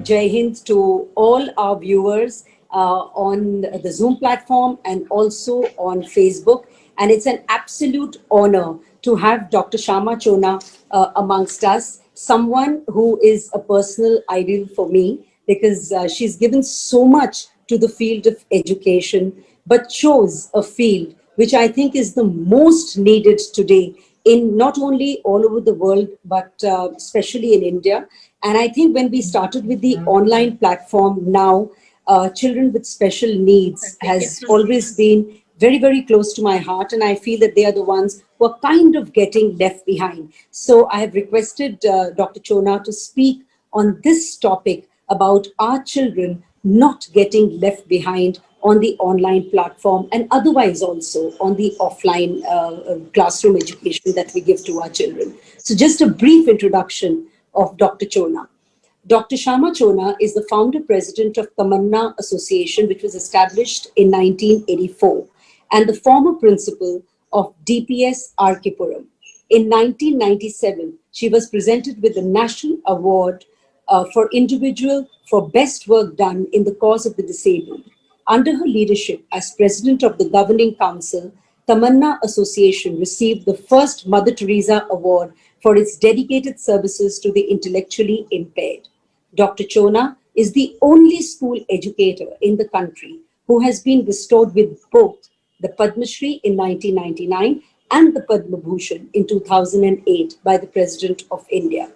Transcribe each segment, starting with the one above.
Jai Hind to all our viewers on the Zoom platform and also on Facebook. And it's an absolute honor to have Dr. Sayama Chona amongst us, someone who is a personal idol for me because she's given so much to the field of education, but chose a field which I think is the most needed today in not only all over the world, but especially in India. And I think when we started with the online platform now, children with special needs has always been very, very close to my heart. And I feel that they are the ones who are kind of getting left behind. So I have requested Dr. Chona to speak on this topic about our children not getting left behind on the online platform and otherwise also on the offline classroom education that we give to our children. So just a brief introduction of Dr. Chona. Dr. Sayama Chona is the founder president of Tamanna Association, which was established in 1984, and the former principal of DPS Arkipuram. In 1997, she was presented with the National Award for Individual for Best Work Done in the Cause of the Disabled. Under her leadership as president of the Governing Council, Tamanna Association received the first Mother Teresa Award for its dedicated services to the intellectually impaired. Dr. Chona is the only school educator in the country who has been bestowed with both the Padma Shri in 1999 and the Padma Bhushan in 2008 by the President of India.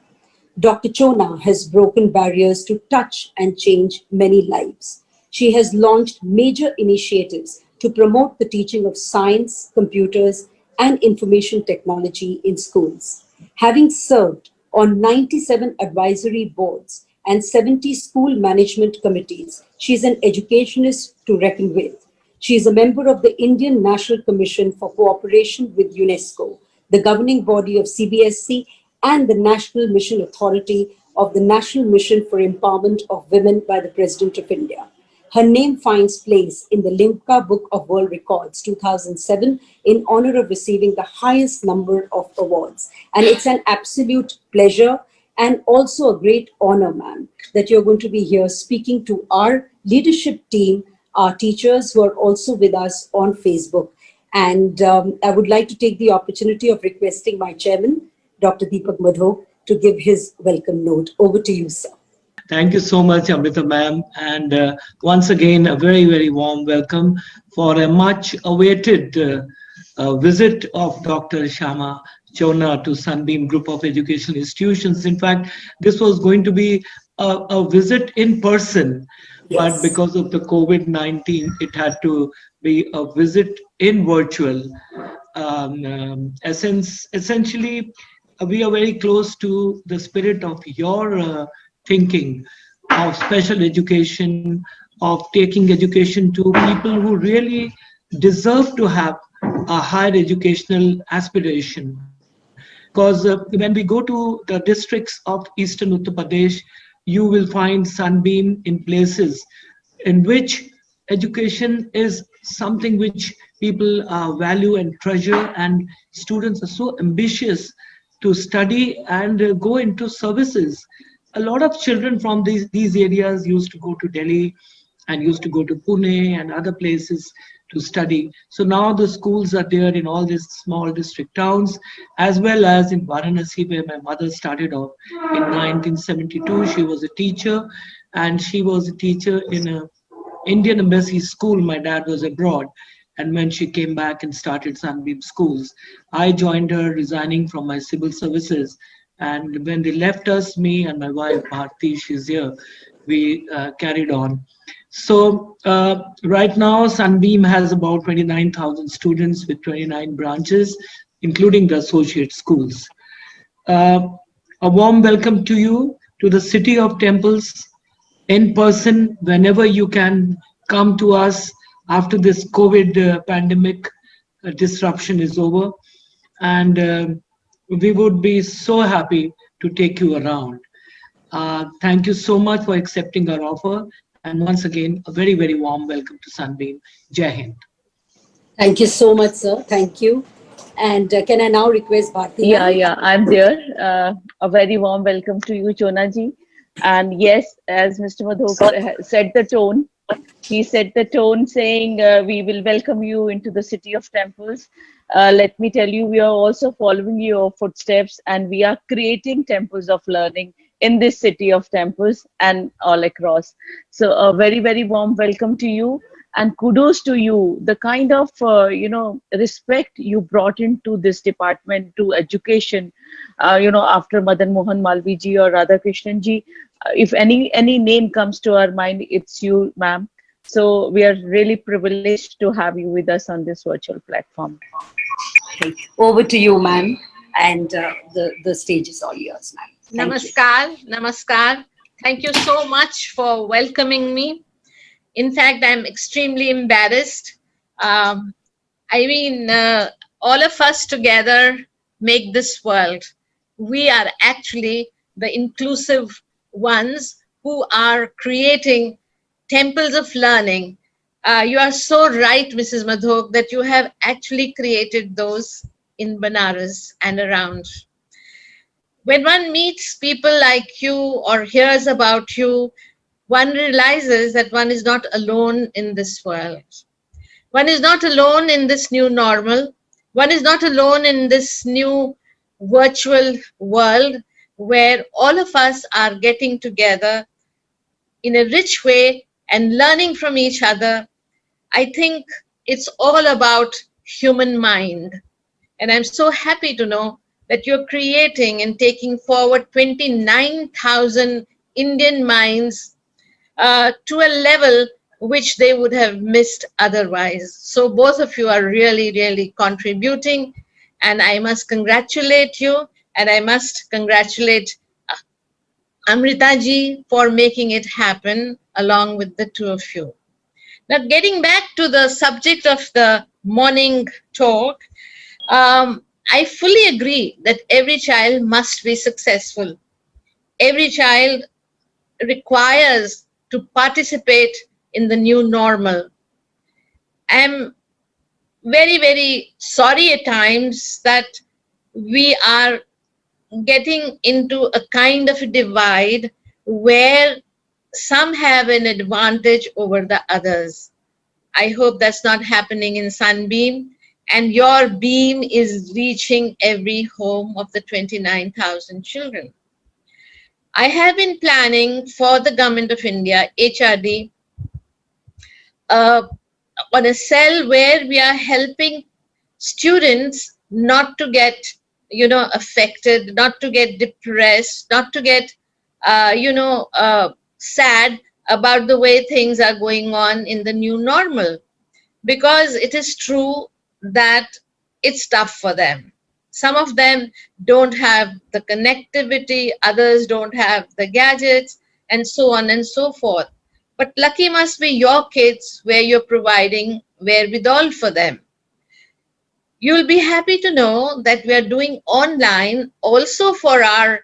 Dr. Chona has broken barriers to touch and change many lives. She has launched major initiatives to promote the teaching of science, computers, and information technology in schools. Having served on 97 advisory boards and 70 school management committees, she is an educationist to reckon with. She is a member of the Indian National Commission for Cooperation with UNESCO, the governing body of CBSC, and the National Mission Authority of the National Mission for Empowerment of Women by the President of India. Her name finds place in the Limca Book of World Records 2007 in honor of receiving the highest number of awards. And it's an absolute pleasure and also a great honor, ma'am, that you're going to be here speaking to our leadership team, our teachers who are also with us on Facebook. And I would like to take the opportunity of requesting my chairman, Dr. Deepak Madhok, to give his welcome note. Over to you, sir. Thank you so much, Amrita ma'am. And once again, a very, very warm welcome for a much awaited visit of Dr. Sayama Chona to Sunbeam Group of Educational Institutions. In fact, this was going to be a visit in person, but because of the COVID-19, it had to be a visit in virtual. Essentially, we are very close to the spirit of your thinking of special education, of taking education to people who really deserve to have a higher educational aspiration. Because when we go to the districts of Eastern Uttar Pradesh, you will find Sunbeam in places in which education is something which people value and treasure, and students are so ambitious to study and go into services. A lot of children from these areas used to go to Delhi and used to go to Pune and other places to study. So now the schools are there in all these small district towns, as well as in Varanasi, where my mother started off in 1972. She was a teacher, and she was a teacher in an Indian Embassy school. My dad was abroad. And when she came back and started Sunbeam Schools, I joined her, resigning from my civil services. And when they left us, me and my wife, Bharti, she's here, we carried on. So right now, Sunbeam has about 29,000 students with 29 branches, including the associate schools. A warm welcome to you, to the City of Temples, in person, whenever you can come to us after this COVID pandemic disruption is over. And we would be so happy to take you around. Thank you so much for accepting our offer. And once again, a very, very warm welcome to Sunbeam. Jai Hind. Thank you so much, sir. Thank you. And can I now request Bharti? Yeah, I'm there. A very warm welcome to you, Chona ji. And yes, as Mr. Madhok said the tone, he set the tone saying, we will welcome you into the city of temples. Let me tell you, we are also following your footsteps and we are creating temples of learning in this city of temples and all across. So, a very, very warm welcome to you and kudos to you. The kind of, respect you brought into this department to education, after Madan Mohan Malviji or Radha Krishnan ji. If any name comes to our mind, it's you, ma'am. So we are really privileged to have you with us on this virtual platform. Okay. Over to you, ma'am. And the stage is all yours, ma'am. Thank you. Namaskar, namaskar. Thank you so much for welcoming me. In fact, I'm extremely embarrassed. Um, I mean, all of us together make this world. We are actually the inclusive ones who are creating temples of learning. You are so right, Mrs. Madhok, that you have actually created those in Banaras and around. When one meets people like you or hears about you, one realizes that one is not alone in this world. One is not alone in this new normal. One is not alone in this new virtual world where all of us are getting together in a rich way and learning from each other. I think it's all about human mind. And I'm so happy to know that you're creating and taking forward 29,000 Indian minds to a level which they would have missed otherwise. So both of you are really, really contributing, and I must congratulate you, and I must congratulate Amrita ji for making it happen along with the two of you. Now, getting back to the subject of the morning talk, I fully agree that every child must be successful. Every child requires to participate in the new normal. I'm very, very sorry at times that we are getting into a kind of a divide where some have an advantage over the others. I hope that's not happening in Sunbeam, and your beam is reaching every home of the 29,000 children. I have been planning for the Government of India, HRD, uh, on a cell where we are helping students not to get, affected, not to get depressed, not to get, sad about the way things are going on in the new normal, because it is true that it's tough for them. Some of them don't have the connectivity, others don't have the gadgets, and so on and so forth. But lucky must be your kids where you're providing wherewithal for them. You'll be happy to know that we are doing online also for our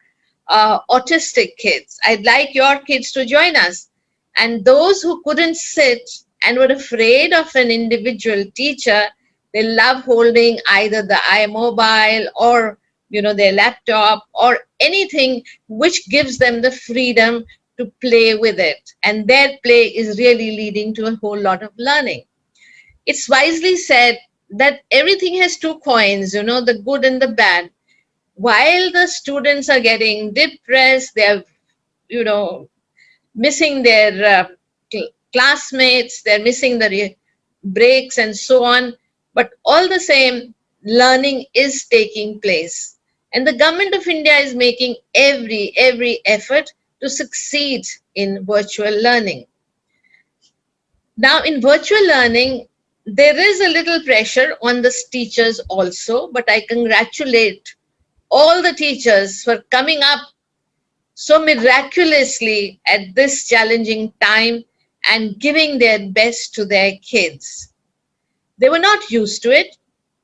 autistic kids. I'd like your kids to join us. And those who couldn't sit and were afraid of an individual teacher, they love holding either the iMobile or their laptop or anything which gives them the freedom to play with it. And their play is really leading to a whole lot of learning. It's wisely said that everything has two coins, the good and the bad. While the students are getting depressed, they're, missing their classmates, they're missing the breaks and so on. But all the same, learning is taking place. And the Government of India is making every effort to succeed in virtual learning. Now, in virtual learning, there is a little pressure on the teachers also, but I congratulate all the teachers for coming up so miraculously at this challenging time and giving their best to their kids. They were not used to it,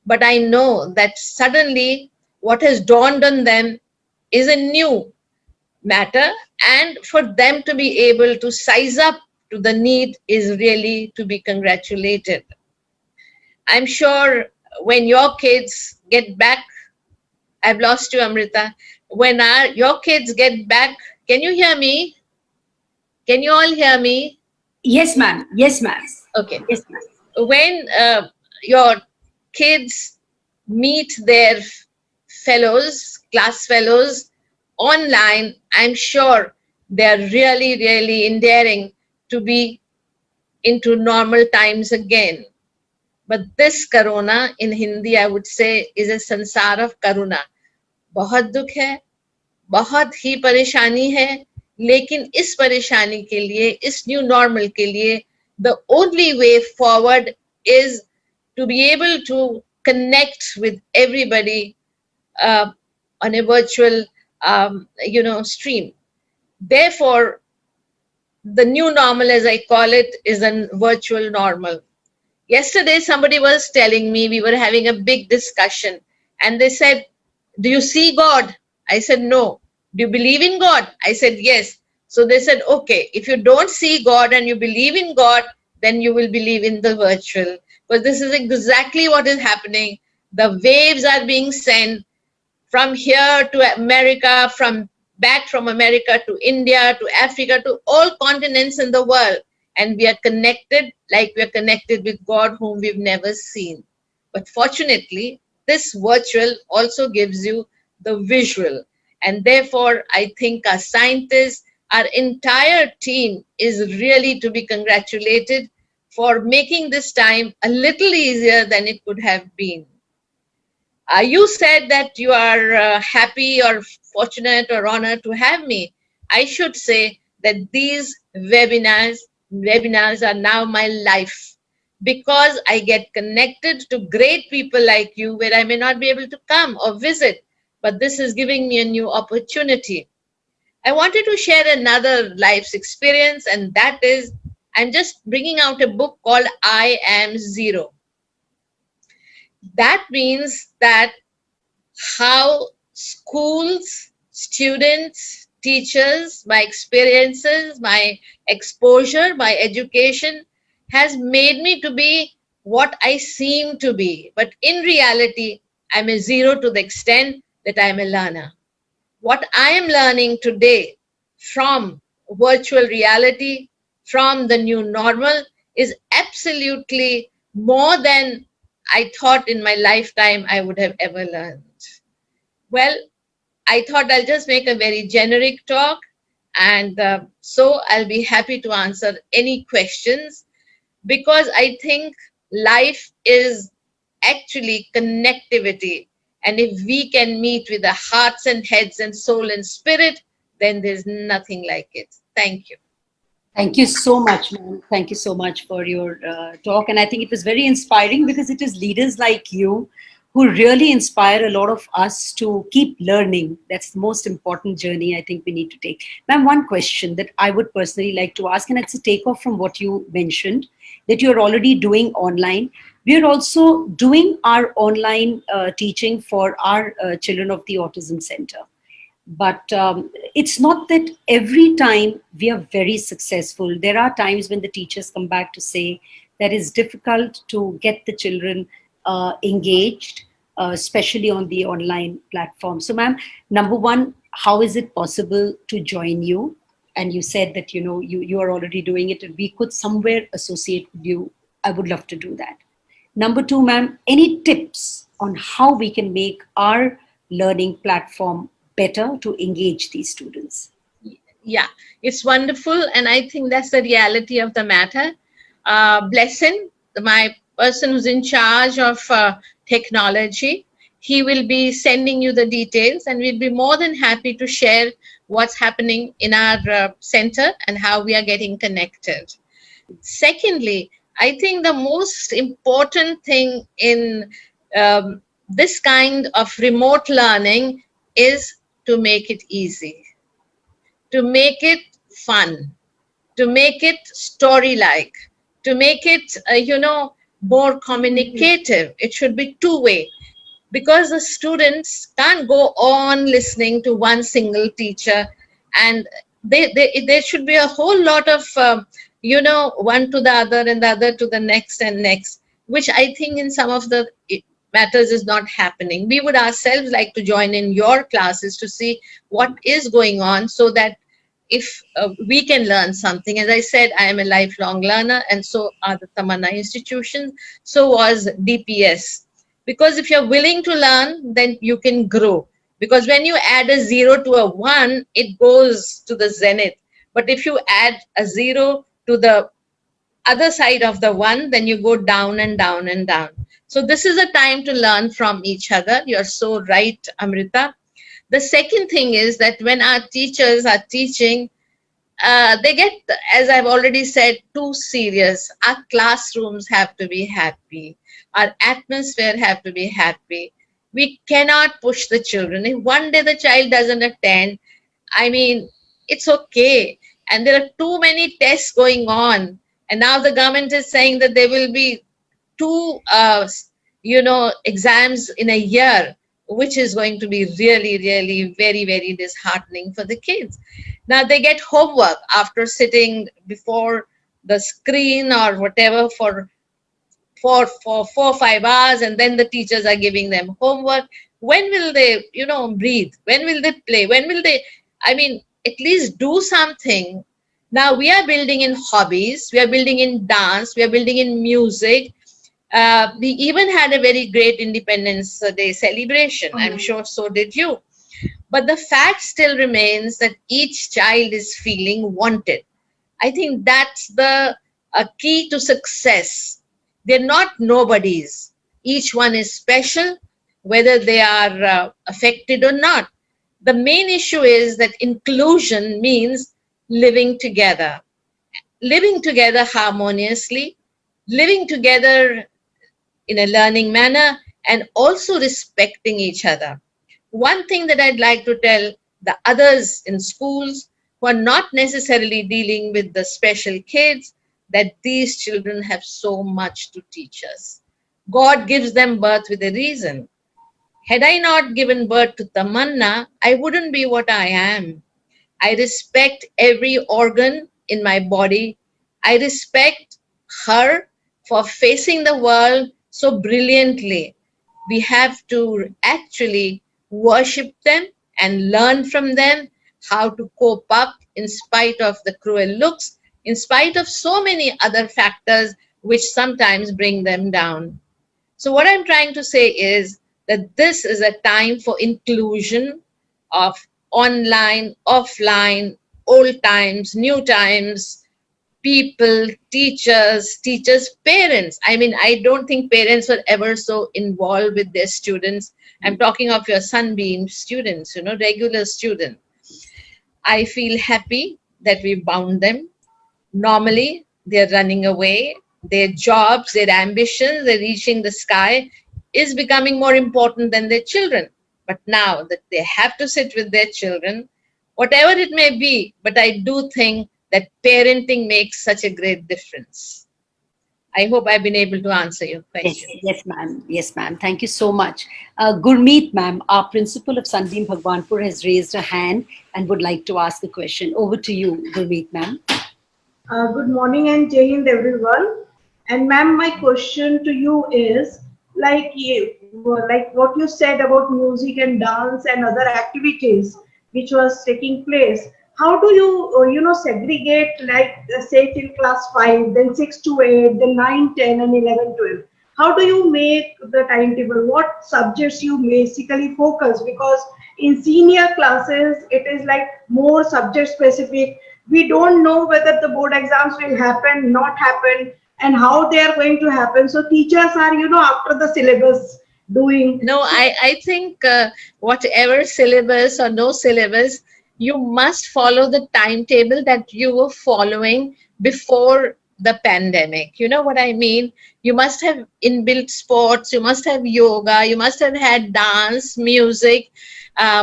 but I know that suddenly what has dawned on them is a new matter, and for them to be able to size up to the need is really to be congratulated. I'm sure when your kids get back, I've lost you, Amrita, when your kids get back Can you hear me? Can you all hear me? Yes, ma'am. Yes, ma'am. Okay. Yes, ma'am. When your kids meet their fellows, class fellows online, I'm sure they're really, really endearing to be into normal times again. But this corona in Hindi, I would say, is a sansar of karuna. बहुत दुख है, बहुत ही परेशानी है, लेकिन इस परेशानी के लिए, इस न्यू नॉर्मल के लिए, the only way forward is to be able to connect with everybody uh, on a virtual, stream. Therefore, the new normal, as I call it, is a virtual normal. Yesterday, somebody was telling me, we were having a big discussion, and they said, "Do you see God?" I said, "No." "Do you believe in God?" I said, "Yes." So they said, "Okay, if you don't see God and you believe in God, then you will believe in the virtual." But this is exactly what is happening. The waves are being sent from here to America, from back from America to India to Africa to all continents in the world. And we are connected like we are connected with God whom we've never seen. But fortunately, this virtual also gives you the visual. And therefore, I think our scientists, our entire team is really to be congratulated for making this time a little easier than it could have been. You said that you are happy or fortunate or honored to have me. I should say that these webinars are now my life because I get connected to great people like you where I may not be able to come or visit, but this is giving me a new opportunity. I wanted to share another life's experience, and that is I'm just bringing out a book called I Am Zero. That means that how schools, students, teachers, my experiences, my exposure, my education has made me to be what I seem to be. But in reality, I'm a zero to the extent that I'm a learner. What I am learning today from virtual reality, from the new normal, is absolutely more than I thought in my lifetime I would have ever learned. Well, I thought I'll just make a very generic talk, and so I'll be happy to answer any questions because I think life is actually connectivity. And if we can meet with the hearts and heads and soul and spirit, then there's nothing like it. Thank you. Thank you so much, ma'am. Thank you so much for your talk. And I think it was very inspiring because it is leaders like you who really inspire a lot of us to keep learning. That's the most important journey I think we need to take. Ma'am, one question that I would personally like to ask, and it's a takeoff from what you mentioned, that you're already doing online. We are also doing our online teaching for our children of the Autism Center. But it's not that every time we are very successful. There are times when the teachers come back to say that it's difficult to get the children engaged, especially on the online platform. So, ma'am, number one, how is it possible to join you? And you said that you are already doing it, and we could somewhere associate with you. I would love to do that. Number two, ma'am, any tips on how we can make our learning platform better to engage these students? Yeah, it's wonderful. And I think that's the reality of the matter. Blessing, my person who's in charge of technology, he will be sending you the details, and we'll be more than happy to share what's happening in our center and how we are getting connected. Secondly, I think the most important thing in this kind of remote learning is to make it easy, to make it fun, to make it story like, to make it, more communicative. It should be two-way because the students can't go on listening to one single teacher, and there should be a whole lot of one to the other and the other to the next and next, which I think in some of the matters is not happening. We would ourselves like to join in your classes to see what is going on so that if we can learn something. As I said, I am a lifelong learner, and so are the Tamanna institutions. So was DPS. Because if you're willing to learn, then you can grow. Because when you add a 0 to a 1, it goes to the zenith. But if you add a 0 to the other side of the 1, then you go down and down and down. So this is a time to learn from each other. You're so right, Amrita. The second thing is that when our teachers are teaching, they get, as I've already said, too serious. Our classrooms have to be happy. Our atmosphere have to be happy. We cannot push the children. If one day the child doesn't attend, I mean, it's okay. And there are too many tests going on. And now the government is saying that there will be two, exams in a year, which is going to be really, really very, very disheartening for the kids. Now they get homework after sitting before the screen or whatever for 4 or 5 hours, and then the teachers are giving them homework. When will they, breathe? When will they play? When will they, I mean, at least do something? Now we are building in hobbies, we are building in dance, we are building in music. We even had a very great Independence Day celebration. I'm sure so did you. But the fact still remains that each child is feeling wanted. I think that's the key to success. They're not nobodies. Each one is special, whether they are affected or not. The main issue is that inclusion means living together harmoniously, living together in a learning manner, and also respecting each other. One thing that I'd like to tell the others in schools who are not necessarily dealing with the special kids, that these children have so much to teach us. God gives them birth with a reason. Had I not given birth to Tamanna, I wouldn't be what I am. I respect every organ in my body. I respect her for facing the world so brilliantly. We have to actually worship them and learn from them how to cope up in spite of the cruel looks, in spite of so many other factors which sometimes bring them down. So, what I'm trying to say is that this is a time for inclusion of online, offline, old times, new times, people, teachers, parents. I mean, I don't think parents were ever so involved with their students. I'm talking of your Sunbeam students, regular students. I feel happy that we bound them. Normally, they're running away. Their jobs, their ambitions, they're reaching the sky is becoming more important than their children. But now that they have to sit with their children, whatever it may be, but I do think that parenting makes such a great difference. I hope I've been able to answer your Yes, question. yes, ma'am. Yes, ma'am. Thank you so much. Gurmeet, ma'am, our principal of Sunbeam Bhagwanpur has raised a hand and would like to ask a question. Over to you, Gurmeet, ma'am. Good morning and Jai Hind everyone. And ma'am, my question to you is like what you said about music and dance and other activities which was taking place. How do you segregate like say till class 5, then 6 to 8, then 9, 10, and 11, 12? How do you make the timetable? What subjects you basically focus? Because in senior classes it is like more subject specific. We don't know whether the board exams will happen, not happen, and how they are going to happen. So teachers are after the syllabus doing. No, I think whatever syllabus or no syllabus, you must follow the timetable that you were following before the pandemic. You know what I mean? You must have inbuilt sports, you must have yoga, you must have had dance, music,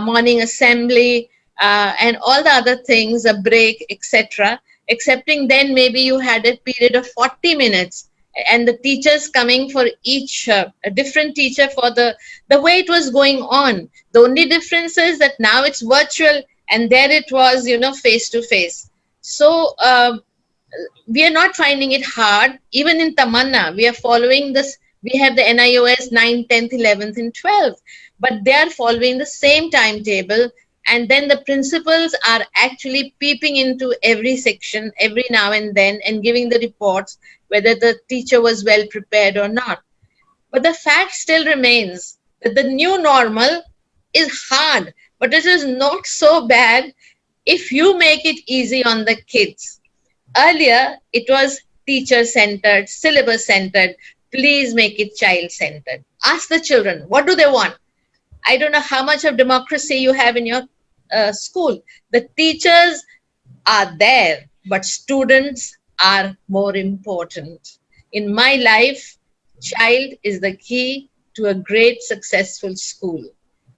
morning assembly, and all the other things, a break, etc. Excepting then maybe you had a period of 40 minutes and the teachers coming for each a different teacher for the way it was going on. The only difference is that now it's virtual and there it was face to face. So we are not finding it hard. Even in Tamanna we are following this. We have the NIOS 9th, 10th, 11th and 12th, but they are following the same timetable. And then the principals are actually peeping into every section every now and then and giving the reports whether the teacher was well prepared or not. But the fact still remains that the new normal is hard, but it is not so bad if you make it easy on the kids. Earlier, it was teacher centered, syllabus centered. Please make it child centered. Ask the children, what do they want? I don't know how much of democracy you have in your school. The teachers are there, but students are more important. In my life, child is the key to a great successful school.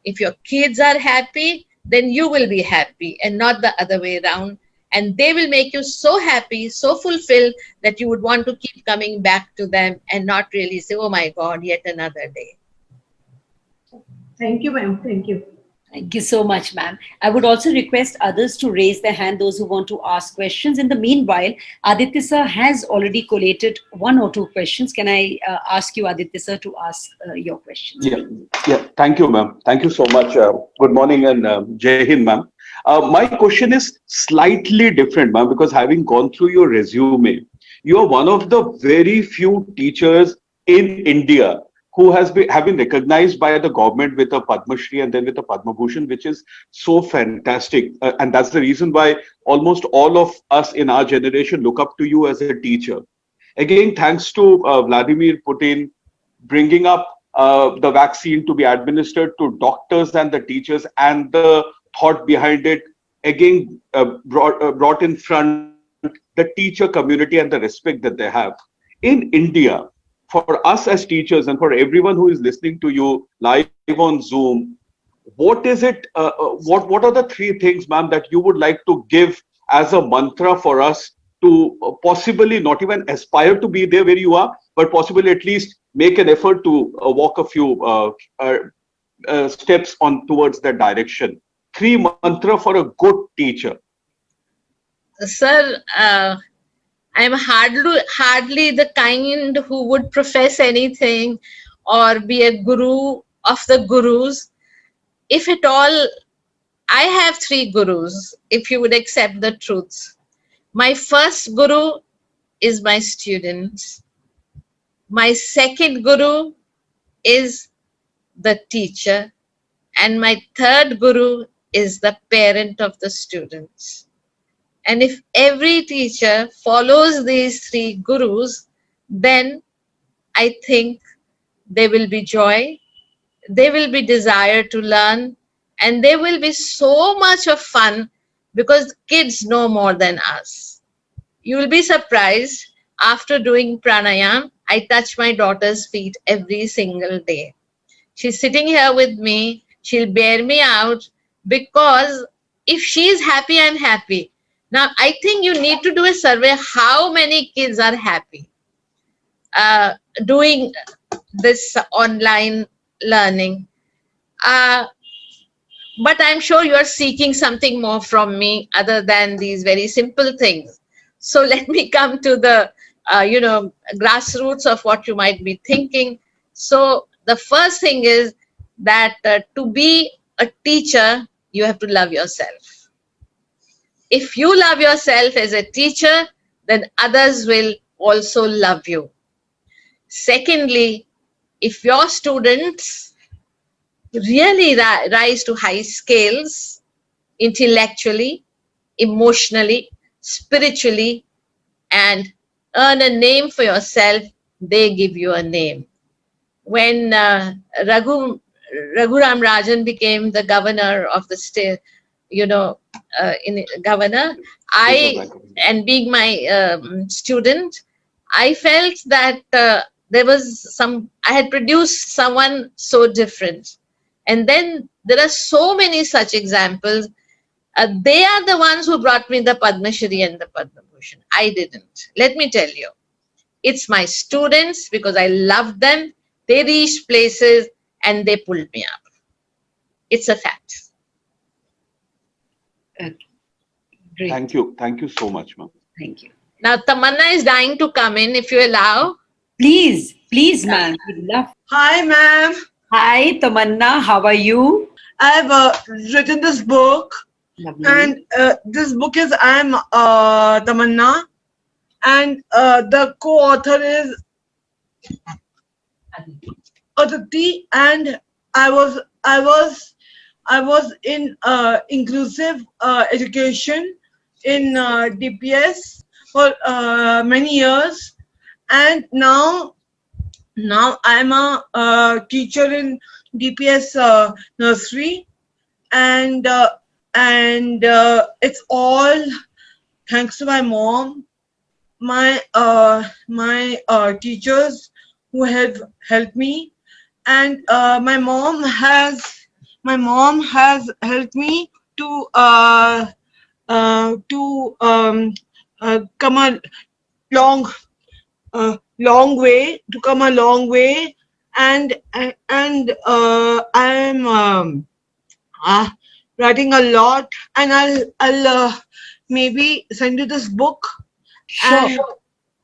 If your kids are happy, then you will be happy and not the other way around. And they will make you so happy, so fulfilled that you would want to keep coming back to them and not really say, oh my God, yet another day. Thank you, ma'am. Thank you. Thank you so much, ma'am. I would also request others to raise their hand, those who want to ask questions. In the meanwhile, Aditya sir has already collated one or two questions. Can I ask you, Aditya sir, to ask your questions? Yeah. Thank you, ma'am. Thank you so much. Good morning and Jai Hind, ma'am. My question is slightly different, ma'am, because having gone through your resume, you are one of the very few teachers in India who have been recognized by the government with a Padma Shri and then with a Padma Bhushan, which is so fantastic. And that's the reason why almost all of us in our generation look up to you as a teacher. Again, thanks to Vladimir Putin bringing up the vaccine to be administered to doctors and the teachers, and the thought behind it, again brought in front the teacher community and the respect that they have. In India, for us as teachers and for everyone who is listening to you live on Zoom, what is it? What are the three things, ma'am, that you would like to give as a mantra for us to possibly not even aspire to be there where you are, but possibly at least make an effort to walk a few steps on towards that direction? Three mantra for a good teacher. Sir, I'm hardly the kind who would profess anything or be a guru of the gurus. If at all, I have three gurus, if you would accept the truth. My first guru is my students. My second guru is the teacher. And my third guru is the parent of the students. And if every teacher follows these three gurus, then I think there will be joy, there will be desire to learn, and there will be so much of fun because kids know more than us. You will be surprised, after doing pranayam, I touch my daughter's feet every single day. She's sitting here with me, she'll bear me out, because if she's happy, I'm happy. Now, I think you need to do a survey how many kids are happy doing this online learning. But I'm sure you are seeking something more from me other than these very simple things. So let me come to the, grassroots of what you might be thinking. So the first thing is that to be a teacher, you have to love yourself. If you love yourself as a teacher, then others will also love you. Secondly, if your students really rise to high scales, intellectually, emotionally, spiritually, and earn a name for yourself, they give you a name. When Raghuram Rajan became the governor of the state, governor, and being my student, I felt that I had produced someone so different. And then there are so many such examples. They are the ones who brought me the Padma Shri and the Padma Bhushan. I didn't. Let me tell you. It's my students, because I loved them. They reached places and they pulled me up. It's a fact. Great. Thank you. Thank you so much, ma'am. Thank you. Now, Tamanna is dying to come in, if you allow. Please, ma'am. We'd love. Hi, ma'am. Hi, Tamanna. How are you? I've written this book, Lovely. and this book is I'm Tamanna, and the co-author is Aditi, and I was I was I was in inclusive education in DPS for many years, and now I'm a teacher in DPS nursery, and it's all thanks to my mom, my teachers who have helped me, and my mom has helped me to come a long long way, and I'm uh, writing a lot, and I'll maybe send you this book, Sure.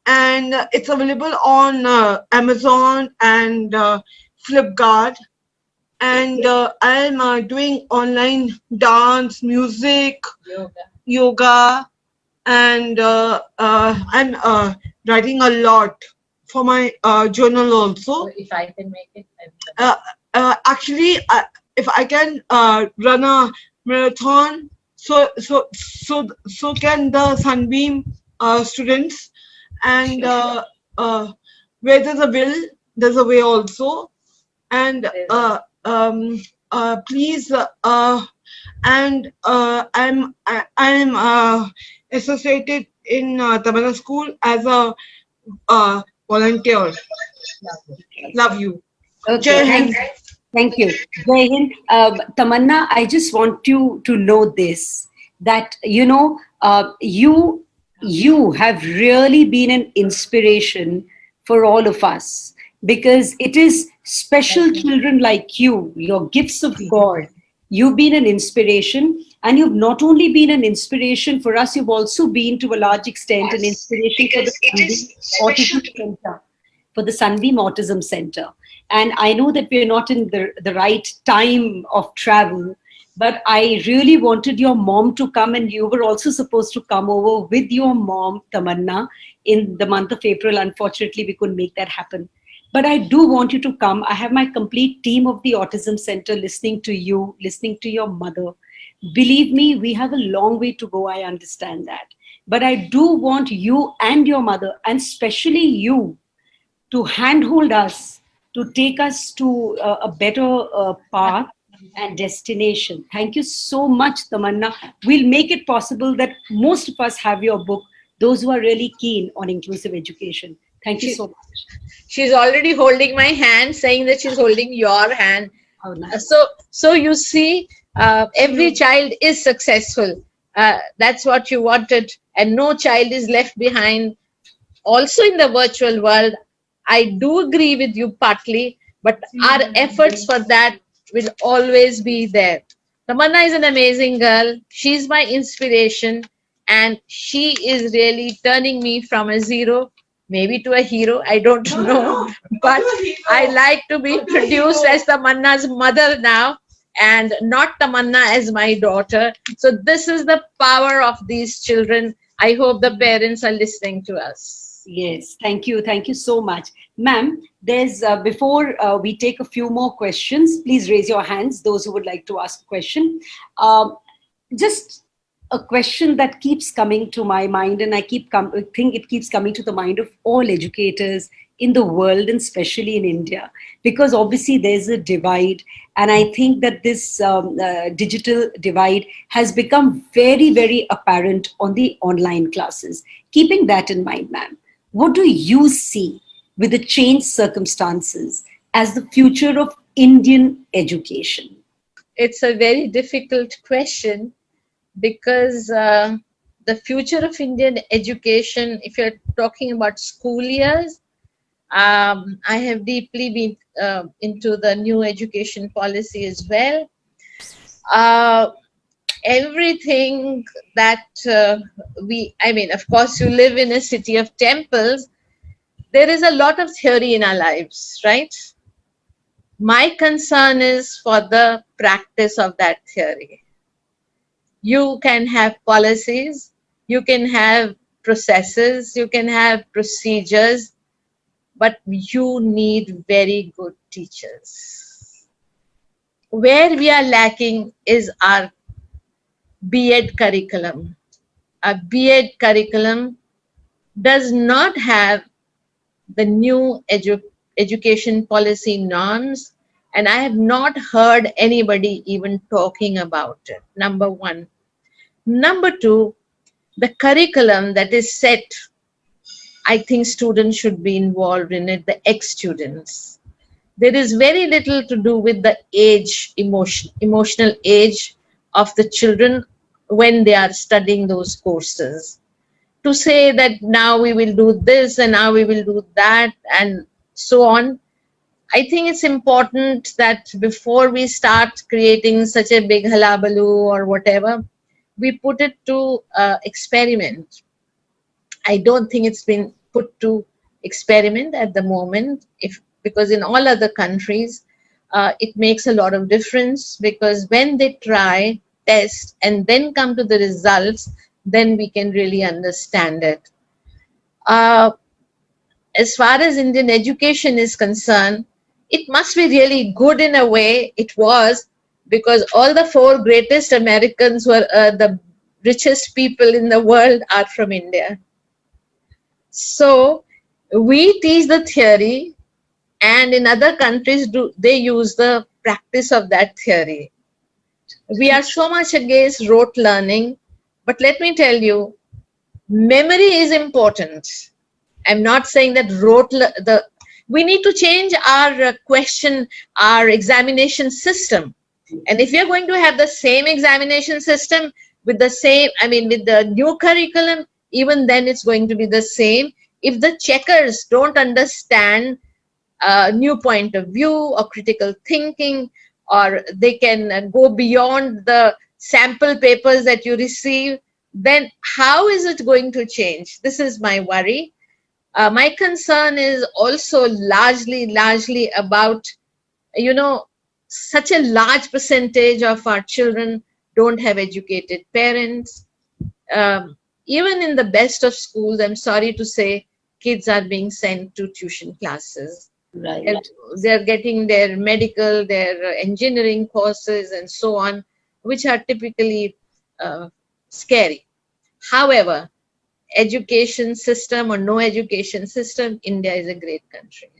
and it's available on Amazon and Flipkart, and I'm doing online dance, music, yoga, and I'm writing a lot for my journal also. If I can make it. Uh, Actually, if I can run a marathon, so can the Sunbeam students, and where there's a will, there's a way also, and please, I'm associated in Tamil School as a volunteer. Love you. Okay, Jai Hind. thank you. Jai Hind. Tamanna, I just want you to know this, that you have really been an inspiration for all of us, because it is special children like you, your gifts of God. You've been an inspiration, and you've not only been an inspiration for us, you've also been to a large extent an inspiration for the Sunbeam Autism Center, for the Sunbeam Autism Center. And I know that we're not in the right time of travel, but I really wanted your mom to come, and you were also supposed to come over with your mom, Tamanna, in the month of April. Unfortunately, we couldn't make that happen. But I do want you to come. I have my complete team of the Autism Center listening to you, listening to your mother. Believe me, we have a long way to go. I understand that. But I do want you and your mother, and especially you, to handhold us, to take us to a better path and destination. Thank you so much, Tamanna. We'll make it possible that most of us have your book, those who are really keen on inclusive education. Thank you She, so much. she's already holding my hand, saying that she's holding your hand. How nice. So you see, every child is successful. That's what you wanted, and no child is left behind. Also in the virtual world, I do agree with you partly, but our efforts for that will always be there. Tamanna is an amazing girl. She's my inspiration, and she is really turning me from a zero, maybe to a hero. I don't know, but I like to be introduced as Tamanna's mother now, and not Tamanna as my daughter. So this is the power of these children. I hope the parents are listening to us. Yes, thank you. Thank you so much. Ma'am, there's, before we take a few more questions, please raise your hands, those who would like to ask a question. Just a question that keeps coming to my mind, and I think it keeps coming to the mind of all educators in the world, and especially in India, because obviously there's a divide, and I think that this digital divide has become very, very apparent on the online classes. Keeping that in mind, ma'am, what do you see with the changed circumstances as the future of Indian education? It's a very difficult question, because the future of Indian education, if you're talking about school years, I have deeply been into the new education policy as well. Uh, Everything that I mean, of course, you live in a city of temples. There is a lot of theory in our lives, right? My concern is for the practice of that theory. You can have policies, you can have processes, you can have procedures, but you need very good teachers. Where we are lacking is our B.Ed curriculum. A B.Ed curriculum does not have the new education policy norms, and I have not heard anybody even talking about it. Number one. Number two, the curriculum that is set, I think students should be involved in it, the ex-students. There is very little to do with the age, emotional age of the children when they are studying those courses. To say that now we will do this and now we will do that and so on, I think it's important that before we start creating such a big halabaloo or whatever, we put it to experiment. I don't think it's been put to experiment at the moment, if because in all other countries, it makes a lot of difference, because when they try, test, and then come to the results, then we can really understand it. Uh, as far as Indian education is concerned, it must be really good in a way. It was, because all the four greatest Americans were the richest people in the world are from India. So we teach the theory, and in other countries they use the practice of that theory. We are so much against rote learning, but let me tell you, memory is important. I'm not saying that we need to change our our examination system. And if we are going to have the same examination system with the same, I mean, with the new curriculum, even then it's going to be the same. If the checkers don't understand a new point of view or critical thinking, or they can go beyond the sample papers that you receive, then how is it going to change? This is my worry. My concern is also largely about, you know, such a large percentage of our children don't have educated parents. Even in the best of schools, I'm sorry to say, kids are being sent to tuition classes. Right. They're getting their medical, their engineering courses, and so on, which are typically scary. However, education system or no education system, India is a great country.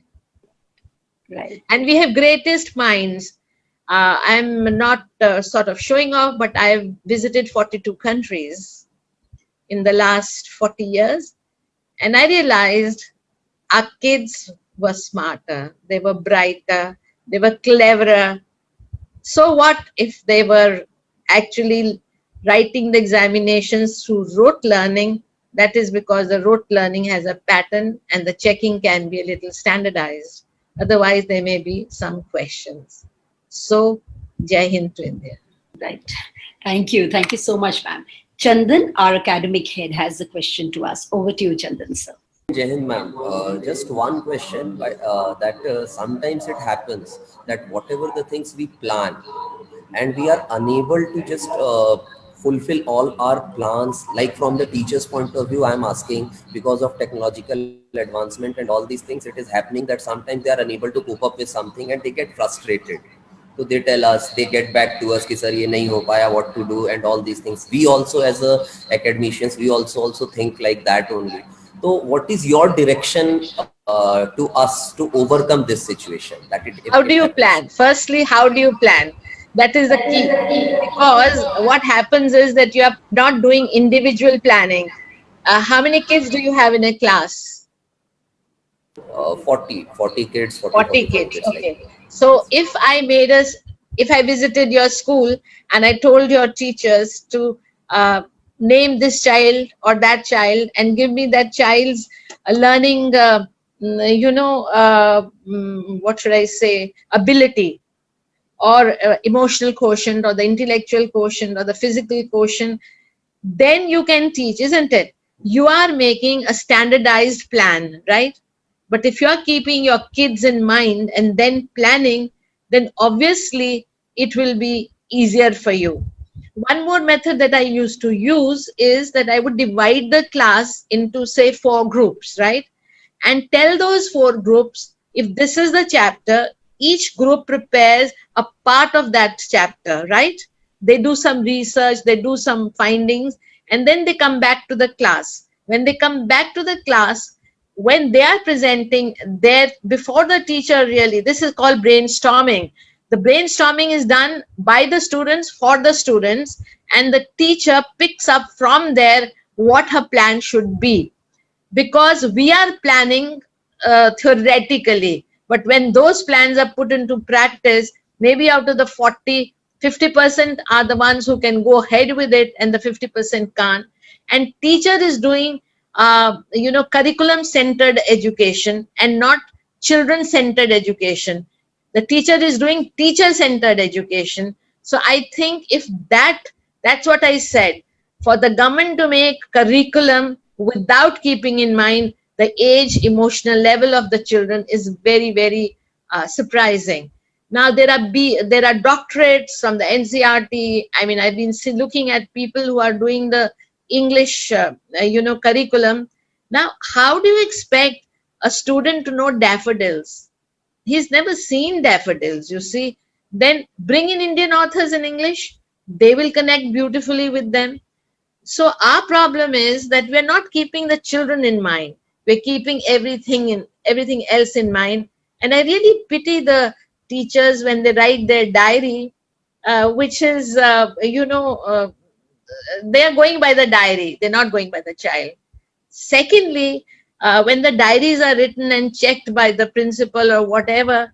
Right. And we have greatest minds. I'm not sort of showing off, but I've visited 42 countries in the last 40 years. And I realized our kids were smarter, they were brighter, they were cleverer. So what if they were actually writing the examinations through rote learning? That is because the rote learning has a pattern and the checking can be a little standardized. Otherwise, there may be some questions. So, Jai Hind to India. Right. Thank you. Thank you so much, ma'am. Chandan, our academic head, has a question to us. Over to you, Chandan, sir. Jai Hind, ma'am. Just one question, but sometimes it happens that whatever the things we plan, and we are unable to just fulfill all our plans. Like from the teacher's point of view, I'm asking, because of technological advancement and all these things, it is happening that sometimes they are unable to cope up with something and they get frustrated. So they tell us, they get back to us, ki sir ye nahi ho paya, what to do, and all these things. We also, as a academicians, we also think like that only. So what is your direction to us to overcome this situation, that if How it do you happens? plan? Firstly, how do you plan? That is the key. Because what happens is that you are not doing individual planning. How many kids do you have in a class? 40 kids, 40 45 kids. kids like Okay. that. So if I visited your school and I told your teachers to name this child or that child and give me that child's learning, what should I say, ability, or emotional quotient, or the intellectual quotient, or the physical quotient, then you can teach, isn't it? You are making a standardized plan, right? But if you're keeping your kids in mind and then planning, then obviously it will be easier for you. One more method that I used to use is that I would divide the class into, say, 4 groups, right? And tell those 4 groups, if this is the chapter, each group prepares a part of that chapter, right? They do some research, they do some findings, and then they come back to the class. When they come back to the class, when they are presenting there before the teacher, really, this is called brainstorming. The brainstorming is done by the students for the students, and the teacher picks up from there what her plan should be, because we are planning theoretically, but when those plans are put into practice, maybe out of the 40, 50% are the ones who can go ahead with it, and the 50% can't. And teacher is doing curriculum centered education and not children centered education. The teacher is doing teacher centered education. So I think if that's what I said, for the government to make curriculum without keeping in mind the age, emotional level of the children is very, very surprising. Now there are doctorates from the NCRT. I mean, I've been looking at people who are doing the English, curriculum. Now, how do you expect a student to know daffodils? He's never seen daffodils, you see. Then bring in Indian authors in English. They will connect beautifully with them. So our problem is that we're not keeping the children in mind. We're keeping everything else in mind. And I really pity the teachers when they write their diary, which is, they are going by the diary. They're not going by the child. Secondly, when the diaries are written and checked by the principal or whatever,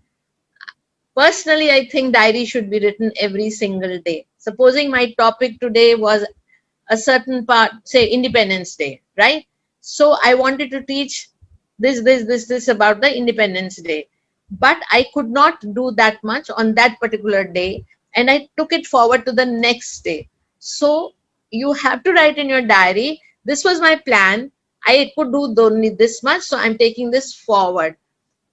personally, I think diary should be written every single day. Supposing my topic today was a certain part, say Independence Day, right? So I wanted to teach this about the Independence Day. But I could not do that much on that particular day, and I took it forward to the next day. So you have to write in your diary, this was my plan. I could do only this much, so I'm taking this forward.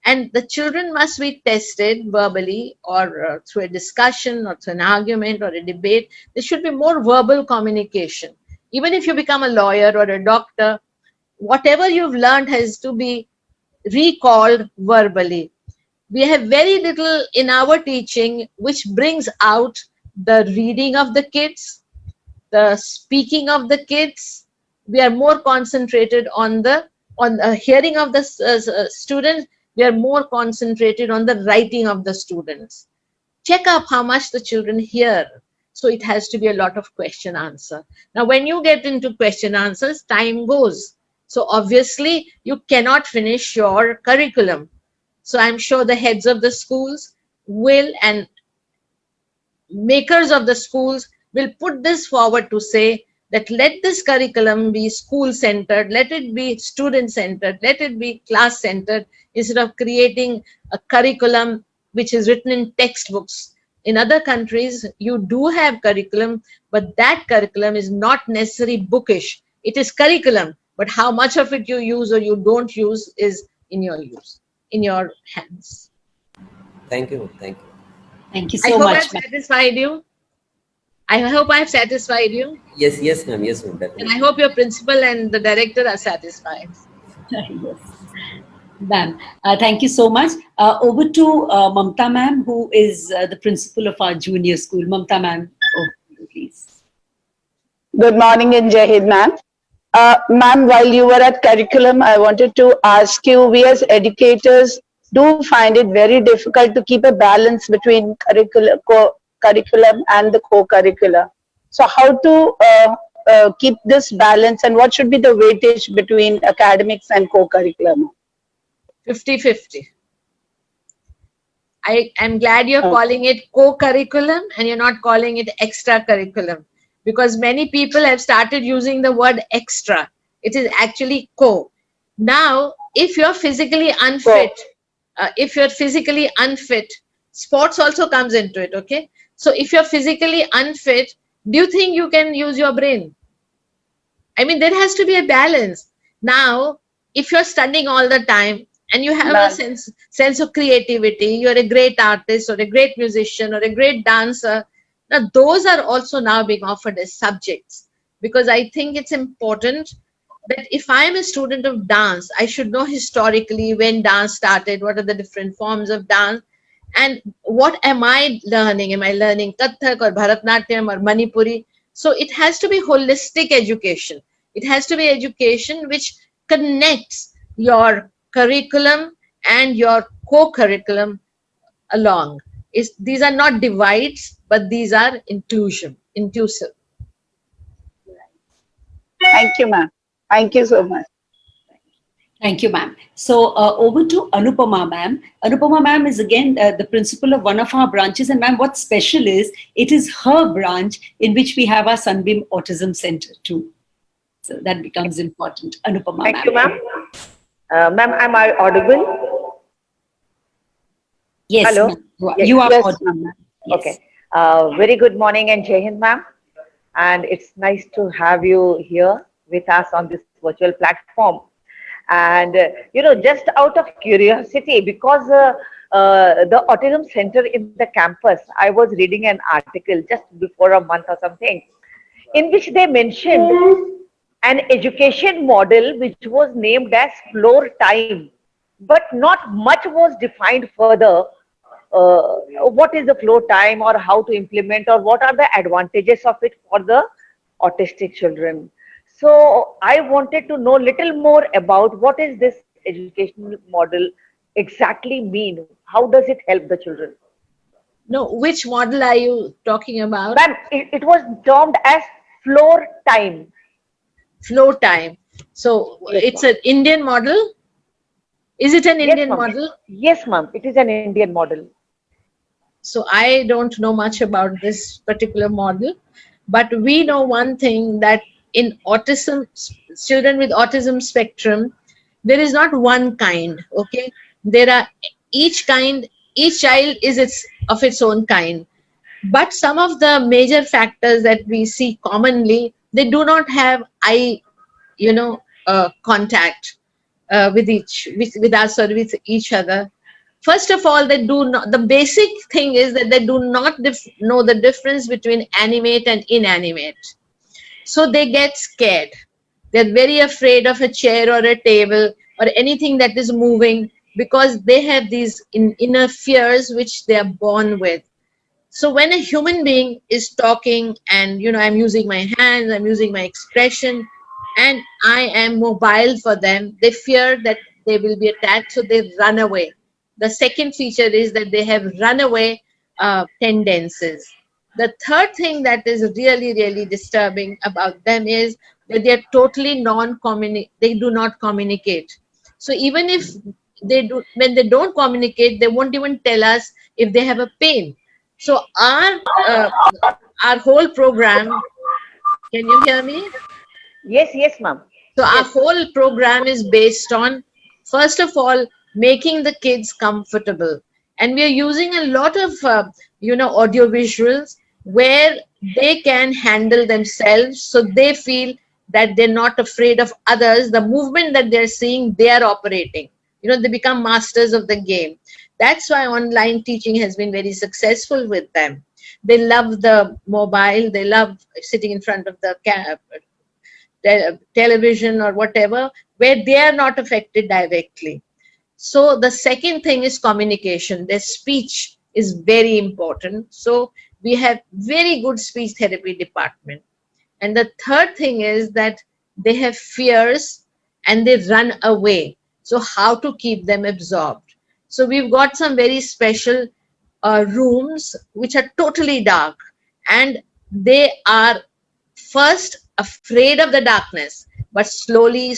And the children must be tested verbally or through a discussion or through an argument or a debate. There should be more verbal communication. Even if you become a lawyer or a doctor, whatever you've learned has to be recalled verbally. We have very little in our teaching which brings out the reading of the kids, the speaking of the kids. We are more concentrated on the hearing of the students. We are more concentrated on the writing of the students. Check up how much the children hear. So it has to be a lot of question answer. Now, when you get into question answers, time goes. So obviously, you cannot finish your curriculum. So I'm sure the heads of the schools will, and makers of the schools will put this forward to say that let this curriculum be school centered, let it be student centered, let it be class centered, instead of creating a curriculum which is written in textbooks. In other countries, you do have curriculum, but that curriculum is not necessarily bookish. It is curriculum, but how much of it you use or you don't use is in your hands. Thank you. Thank you. Thank you I so hope much, I've satisfied you. I hope I've satisfied you. Yes, yes, ma'am. Yes, ma'am. And I Definitely. hope your principal and the director are satisfied. yes, ma'am. Thank you so much. Over to Mamta ma'am, who is the principal of our junior school. Mamta ma'am, over to you, please. Good morning and Jai Hind, ma'am. Ma'am, while you were at curriculum, I wanted to ask you, we as educators do find it very difficult to keep a balance between curriculum and the co-curricular. So how to keep this balance, and what should be the weightage between academics and co-curriculum? 50-50. I am glad you're calling it co-curriculum and you're not calling it extra-curriculum, because many people have started using the word extra. It is actually co. Now, if you're physically unfit, sports also comes into it, okay? So if you're physically unfit, do you think you can use your brain? I mean, there has to be a balance. Now, if you're studying all the time and you have a Ma'am. sense of creativity, you're a great artist or a great musician or a great dancer. Now those are also now being offered as subjects, because I think it's important that if I am a student of dance, I should know historically when dance started, what are the different forms of dance, and what am I learning? Am I learning Kathak or Bharatnatyam or Manipuri? So it has to be holistic education. It has to be education which connects your curriculum and your co-curriculum along. These are not divides, but these are inclusive. Thank you, ma'am. Thank you so much. Thank you, ma'am. So over to Anupama, ma'am. Anupama, ma'am, is again the principal of one of our branches. And ma'am, what's special is it is her branch in which we have our Sunbeam Autism Center too. So that becomes important. Anupama, Thank ma'am. you, ma'am. Ma'am, am I audible? Yes, Hello? ma'am. Yes. You are Yes, audible, ma'am. ma'am. Yes. Okay. Very good morning and Jai Hind, ma'am. And it's nice to have you here with us on this virtual platform. And, just out of curiosity, because the Autism Center in the campus, I was reading an article just before a month or something, in which they mentioned an education model which was named as floor time, but not much was defined further. What is the flow time, or how to implement, or what are the advantages of it for the autistic children? So I wanted to know little more about what is this educational model exactly mean? How does it help the children? No, which model are you talking about? Ma'am, it was termed as floor time. Flow time. So Yes, it's ma'am. an Indian model. Is it an Yes, Indian ma'am. model? Yes, ma'am. It is an Indian model. So I don't know much about this particular model, but we know one thing, that in autism, children with autism spectrum, there is not one kind. Okay, there are each kind. Each child is its own kind. But some of the major factors that we see commonly, they do not have eye, contact with us or with each other. First of all, they do not. The basic thing is that they do not know the difference between animate and inanimate. So they get scared. They're very afraid of a chair or a table or anything that is moving, because they have these inner fears which they are born with. So when a human being is talking, and I'm using my hands, I'm using my expression, and I am mobile for them, they fear that they will be attacked, so they run away. The second feature is that they have runaway tendencies. The third thing that is really, really disturbing about them is that they are totally they do not communicate. So even if when they don't communicate, they won't even tell us if they have a pain. So uh, our whole program, can you hear me? Yes, yes, ma'am. So our Yes. whole program is based on, first of all, making the kids comfortable, and we are using a lot of audio visuals where they can handle themselves, so they feel that they're not afraid of others. The movement that they're seeing, they are operating. They become masters of the game. That's why online teaching has been very successful with them. They love the mobile. They love sitting in front of the television or whatever, where they are not affected directly. So the second thing is communication. Their speech is very important. So we have very good speech therapy department. And the third thing is that they have fears and they run away. So how to keep them absorbed? So we've got some very special rooms which are totally dark, and they are first afraid of the darkness, but slowly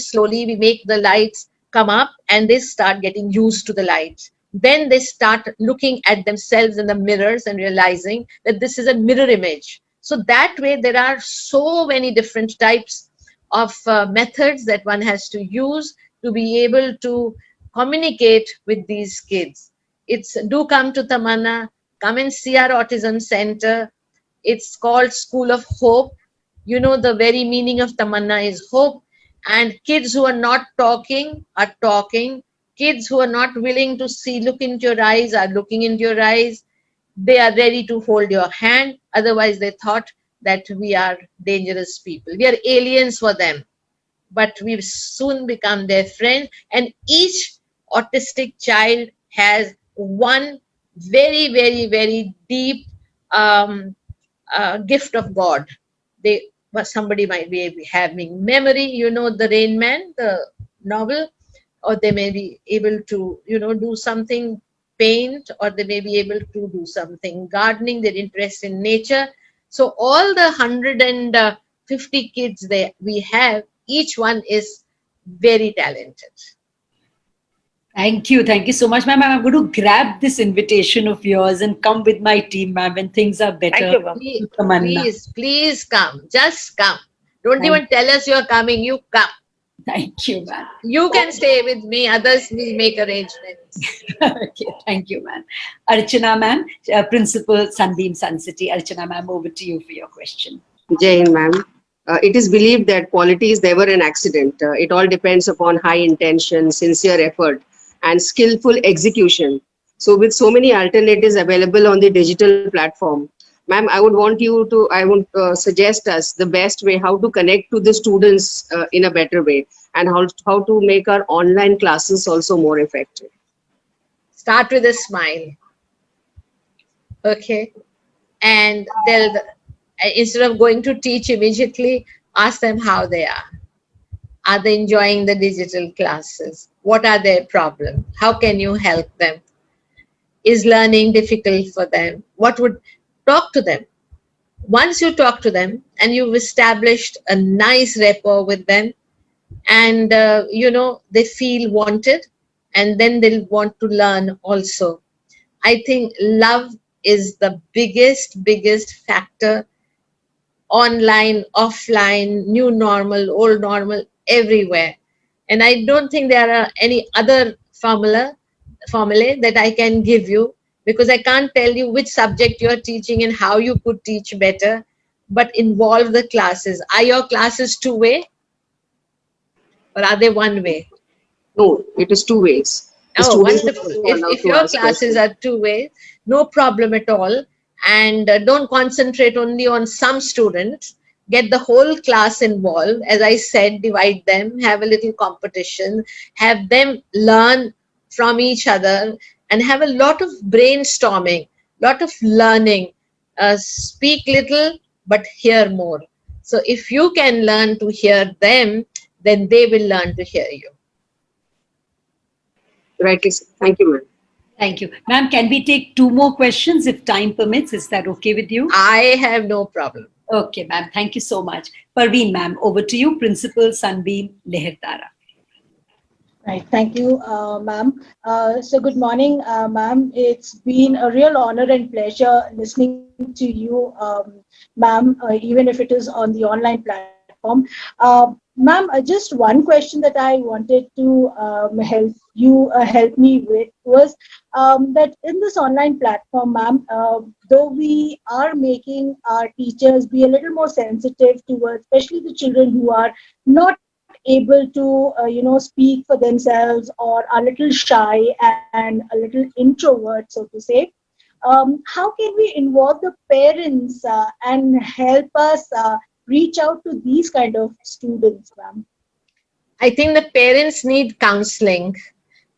we make the lights come up and they start getting used to the lights. Then they start looking at themselves in the mirrors and realizing that this is a mirror image. So that way there are so many different types of methods that one has to use to be able to communicate with these kids. It's do come to Tamanna, come and see our autism center. It's called School of Hope. The very meaning of tamanna is hope, and kids who are not talking are talking. kids who are not willing to see, look into your eyes, are looking into your eyes. They are ready to hold your hand. Otherwise, they thought that we are dangerous people. We are aliens for them. But we've soon become their friend. And each autistic child has one very, very, very deep gift of God. They, but somebody might be having memory, you know, the Rain Man, the novel, or they may be able to, you know, do something, paint, or they may be able to do something gardening, their interest in nature. So all the 150 kids that we have, each one is very talented. Thank you. Thank you so much, ma'am. I'm going to grab this invitation of yours and come with my team, ma'am, when things are Thank better. you, ma'am. Tamanna. Please come. Just come. Don't Thank, even tell us you're coming. You come. thank you, ma'am. You can stay with me. Others will make arrangements. Okay, thank you, ma'am. Archana, ma'am, Principal Sunbeam Sun City. Archana, ma'am, over to you for your question. Jai Hind, ma'am. It is believed that quality is never an accident. It all depends upon high intention, sincere effort, and skillful execution. So, with so many alternatives available on the digital platform, ma'am, I would suggest us the best way how to connect to the students in a better way, and how to make our online classes also more effective. Start with a smile. Okay. And they'll, instead of going to teach immediately, ask them how they are. Are they enjoying the digital classes? What are their problems? How can you help them? Is learning difficult for them? What would, talk to them? Once you talk to them and you've established a nice rapport with them, and you know, they feel wanted, and then they'll want to learn also. I think love is the biggest factor, online, offline, new normal, old normal, everywhere. And I don't think there are any other formulae that I can give you, because I can't tell you which subject you're teaching and how you could teach better, but involve the classes. Are your classes two-way or are they one-way? No, it is two ways. The Oh, students are wonderful. also allowed If to your ask classes questions. are two-way, no problem at all. And don't concentrate only on some students. Get the whole class involved. As I said, divide them, have a little competition, have them learn from each other, and have a lot of brainstorming, lot of learning. Speak little, but hear more. So if you can learn to hear them, then they will learn to hear you. Rightly said. Thank you, ma'am. Thank you. Ma'am, can we take two more questions if time permits? Is that okay with you? I have no problem. Okay, ma'am. Thank you so much. Parveen, ma'am, over to you. Principal Sunbeam Lehertara. Right, thank you, ma'am. So good morning, ma'am. It's been a real honor and pleasure listening to you, ma'am, even if it is on the online platform. Ma'am, just one question that I wanted to help me with was that in this online platform, ma'am, though we are making our teachers be a little more sensitive towards, especially the children who are not able to speak for themselves or are a little shy and a little introvert, so to say, how can we involve the parents and help us reach out to these kind of students, ma'am? I think the parents need counseling,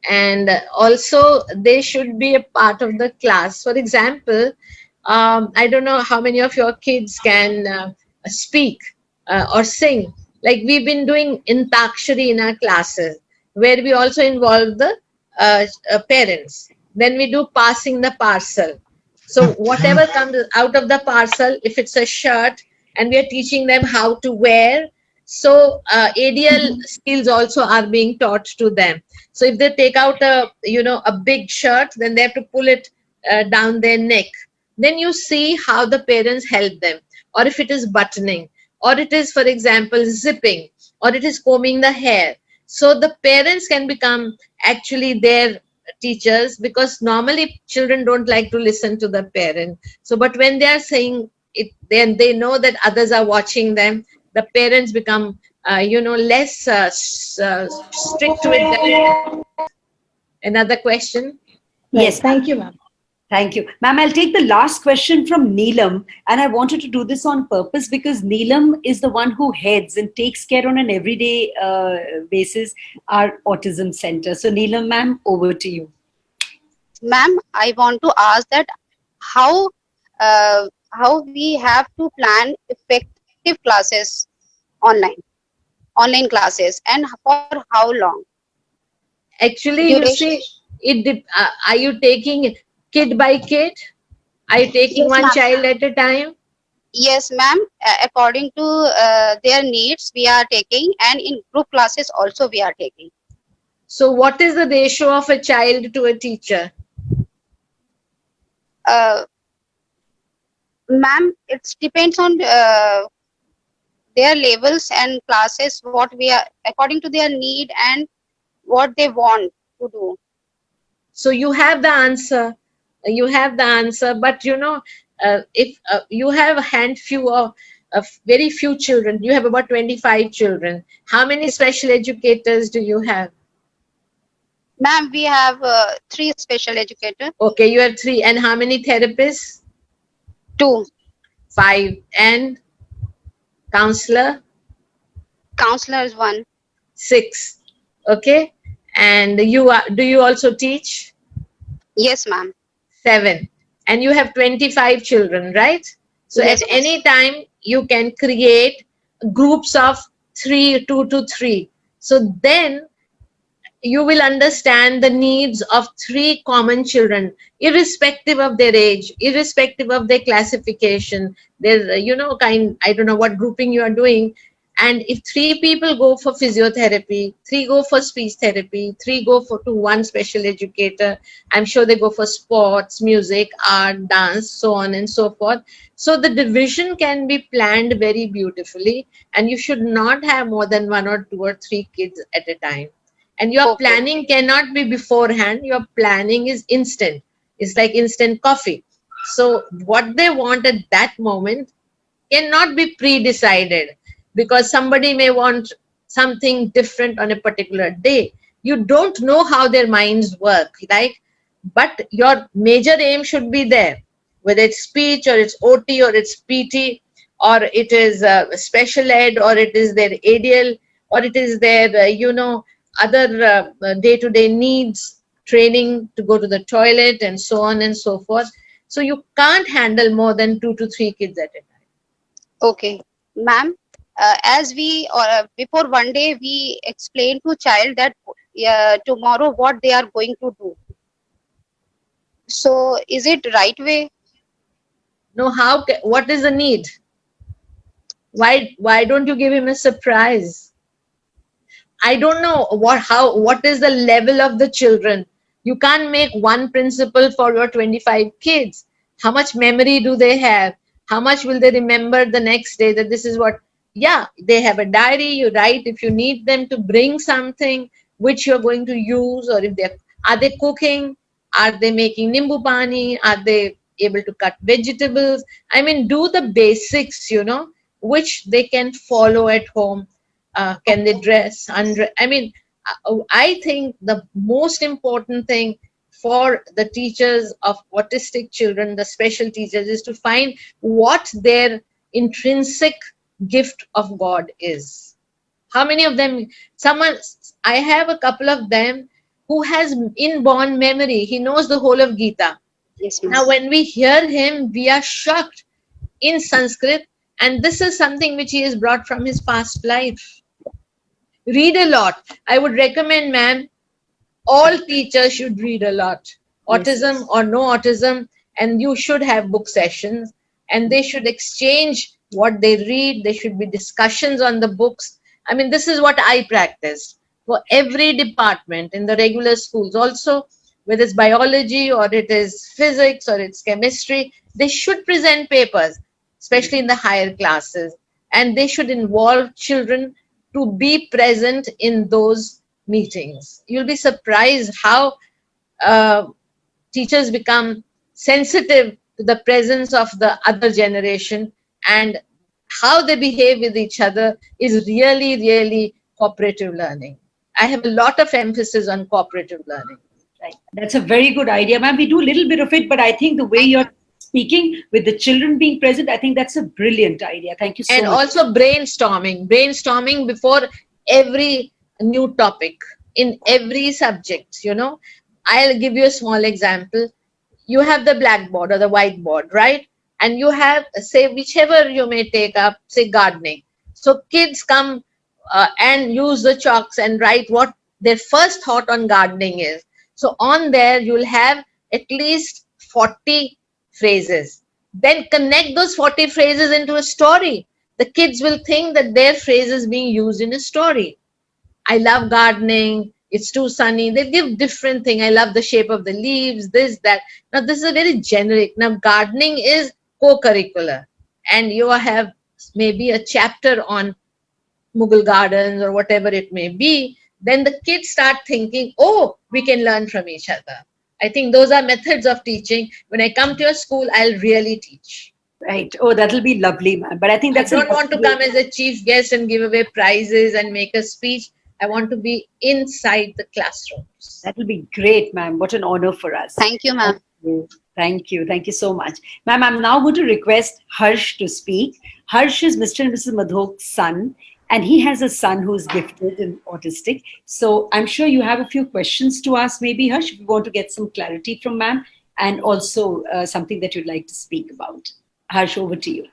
and also they should be a part of the class. For example, I don't know how many of your kids can speak or sing. Like we've been doing intakshari in our classes, where we also involve the parents. Then we do passing the parcel. So whatever comes out of the parcel, if it's a shirt, and we are teaching them how to wear, so ADL skills also are being taught to them. So if they take out a big shirt, then they have to pull it down their neck. Then you see how the parents help them. Or if it is buttoning, or it is, for example, zipping, or it is combing the hair. So the parents can become actually their teachers, because normally children don't like to listen to the parent. So, but when they are saying it, then they know that others are watching them. The parents become less strict with them. Another question? Yes, Thank you, ma'am. thank you. Ma'am, I'll take the last question from Neelam. And I wanted to do this on purpose because Neelam is the one who heads and takes care on an everyday basis our autism center. So, Neelam, ma'am, over to you. Ma'am, I want to ask that how we have to plan effective classes online, online classes, and for how long Actually, you duration? see, are you taking kid by kid? Are you taking Yes, one ma'am. child at a time? Yes, ma'am. According to their needs, we are taking, and in group classes also we are taking. So, what is the ratio of a child to a teacher? Uh, Ma'am, it depends on their levels and classes. What we are according to their need and what they want to do. So, you have the answer. You have the answer. But if you have a hand few of very few children, you have about 25 children. How many special educators do you have? Ma'am, we have three special educators. Okay, you have three. And how many therapists? Two. Five. And counselor? Counselors one. Six. Okay. And do you also teach? Yes, ma'am. Seven. And you have 25 children, right? So at Yes, ma'am. any time you can create groups of three, two to three. So then you will understand the needs of three common children, irrespective of their age, irrespective of their classification. There's I don't know what grouping you are doing. And if three people go for physiotherapy, three go for speech therapy, three go for to one special educator, I'm sure they go for sports, music, art, dance, so on and so forth. So the division can be planned very beautifully, and you should not have more than one or two or three kids at a time. And your Okay. planning cannot be beforehand. Your planning is instant. It's like instant coffee. So what they want at that moment cannot be pre-decided, because somebody may want something different on a particular day. You don't know how their minds work, like, but your major aim should be there, whether it's speech or it's OT or it's PT, or it is special ed, or it is their ADL, or it is their other day-to-day needs, training to go to the toilet and so on and so forth. So you can't handle more than 2 to 3 kids at a time. Okay, ma'am. As we before one day we explain to child that tomorrow what they are going to do. So is it right way? No, what is the need? Why don't you give him a surprise? I don't know what is the level of the children. You can't make one principle for your 25 kids. How much memory do they have? How much will they remember the next day that this is what? Yeah, they have a diary. You write if you need them to bring something which you're going to use, or if they cooking, are they making nimbu pani, are they able to cut vegetables? I mean, do the basics, which they can follow at home. Can they dress under? I mean, I think the most important thing for the teachers of autistic children, the special teachers, is to find what their intrinsic gift of God is. How many of them? I have a couple of them who has inborn memory. He knows the whole of Gita. Yes, ma'am. Now, when we hear him, we are shocked in Sanskrit, and this is something which he has brought from his past life. Read a lot. I would recommend, ma'am, all teachers should read a lot, autism or no autism, and you should have book sessions, and they should exchange what they read. There should be discussions on the books. I mean, this is what I practice for every department in the regular schools also, whether it's biology or it is physics or it's chemistry. They should present papers, especially in the higher classes, and they should involve children to be present in those meetings. You'll be surprised how uh, teachers become sensitive to the presence of the other generation, and how they behave with each other is really, really cooperative learning. I have a lot of emphasis on cooperative learning. Right. That's a very good idea, ma'am. We do a little bit of it, but I think the way you're speaking with the children being present, I think that's a brilliant idea. Thank you so And much. also brainstorming before every new topic in every subject, you know. I'll give you a small example. You have the blackboard or the whiteboard, right? And you have, say, whichever you may take up, say, gardening. So kids come and use the chalks and write what their first thought on gardening is. So on there, you'll have at least 40 phrases. Then connect those 40 phrases into a story. The kids will think that their phrase is being used in a story. I love gardening. It's too sunny. They give different thing. I love the shape of the leaves, this, that. Now, this is a very generic. Now, gardening is co-curricular. And you have maybe a chapter on Mughal gardens or whatever it may be. Then the kids start thinking, oh, we can learn from each other. I think those are methods of teaching. When I come to your school, I'll really teach. Right. Oh, that'll be lovely, ma'am. But I think I that's a don't want to lovely come as a chief guest and give away prizes and make a speech. I want to be inside the classrooms. That'll be great, ma'am. What an honor for us. Thank you, ma'am. Thank you. Thank you so much. Ma'am, I'm now going to request Harsh to speak. Harsh is Mr. and Mrs. Madhok's son, and he has a son who's gifted and autistic. So I'm sure you have a few questions to ask, maybe, Harsh, if you want to get some clarity from ma'am, and also something that you'd like to speak about. Harsh, over to you.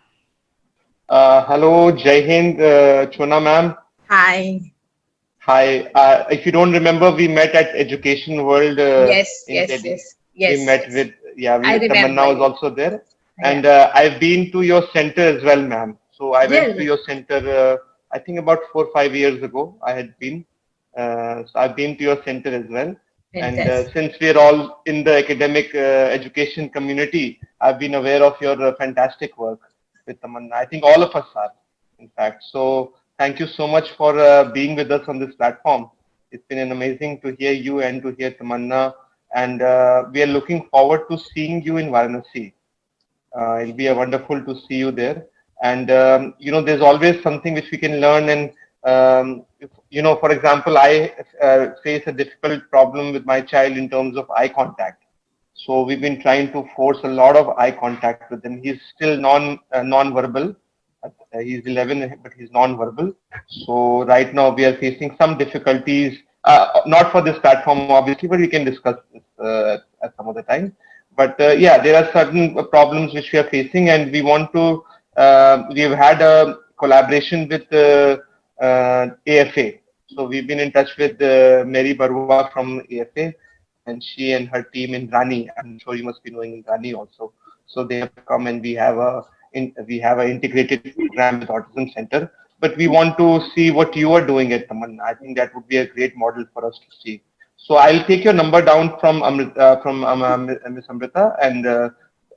Hello, Jai Hind, Chona ma'am. Hi. Hi. If you don't remember, we met at Education World Yes, in yes, Delhi. yes, yes. We met with, I remember. Tamanna was also there. Yeah. And I've been to your center as well, ma'am. So I went to Really? your center, I think about 4 or 5 years ago, I had been. So I've been to your center as well. And Fantastic. since we're all in the academic education community, I've been aware of your fantastic work with Tamanna. I think all of us are, in fact. So thank you so much for being with us on this platform. It's been an amazing to hear you and to hear Tamanna. And we are looking forward to seeing you in Varanasi. It'll be a wonderful to see you there. And you know, there's always something which we can learn. And you know, for example, I face a difficult problem with my child in terms of eye contact. So we've been trying to force a lot of eye contact with him. He's still non-verbal. He's 11, but he's non-verbal. So right now we are facing some difficulties. Not for this platform, obviously, but we can discuss this at some other time. But yeah, there are certain problems which we are facing, and we want to. We have had a collaboration with AFA. So we've been in touch with Mary Barua from AFA, and she and her team in Rani. I'm sure you must be knowing in Rani also. So they have come, and we have an integrated program with Autism Center. But we want to see what you are doing at Tamanna. I think that would be a great model for us to see. So I'll take your number down from Miss Amrita, and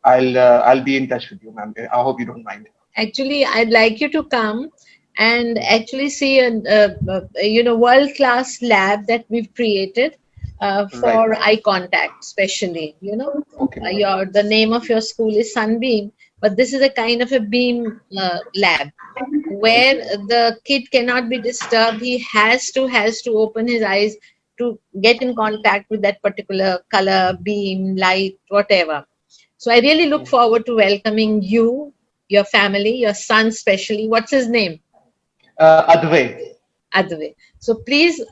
I'll be in touch with you, ma'am. I hope you don't mind. Actually, I'd like you to come and actually see a world-class lab that we've created for Right. eye contact, especially. Okay, ma'am. The name of your school is Sunbeam, but this is a kind of a beam lab where the kid cannot be disturbed. He has to open his eyes to get in contact with that particular color, beam, light, whatever. So I really look forward to welcoming you, your family, your son especially. What's his name? Advay. Advay. So please